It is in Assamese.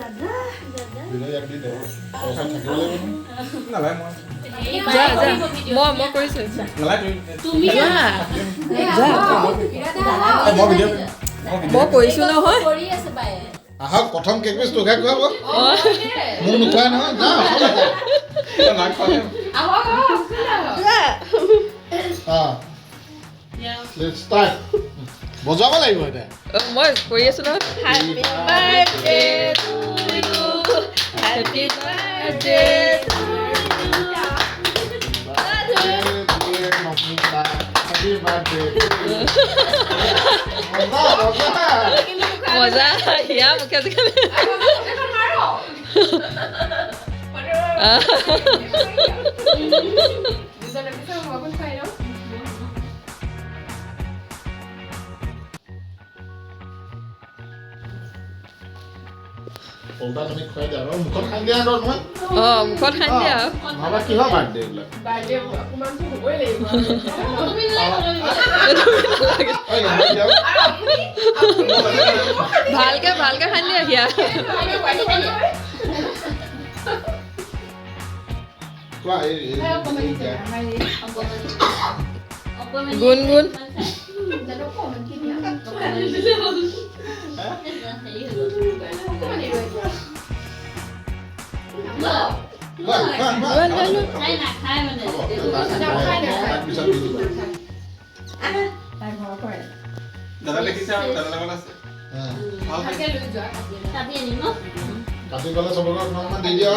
বিনয় ইয়াক দি দে পইচা থাকিব লাগিব নালাগে মই কৰিছোঁ নালাগে তুমি যা মই ভিডিঅ' মই কৰিছোঁ নহয় আহক প্ৰথম কেক পিচ তোকে খুৱাব মোক নোখোৱাই নহয় যা নাক খোৱালে লেটছ ষ্টাৰ্ট বজাব লাগিব এতিয়া মই কৰি আছোঁ নহয় happy birthday to you happy birthday to মজা হিয়া মুখে আজিকালি পৌতা তুমি খুৱাই দিয়া আৰু মুখত খাই দিয়া আৰু মই মুখত খাই দিয়া নহ'বা কি হয় বাৰ্থডে এইবিলাক ভালকে ভালকে খাই দিয়া হিয়া গুণ গুণ দাদা লিখিছে আৰু দাদা লগত আছে কাটি গ'লে চবকে অকণমান দি দিয়া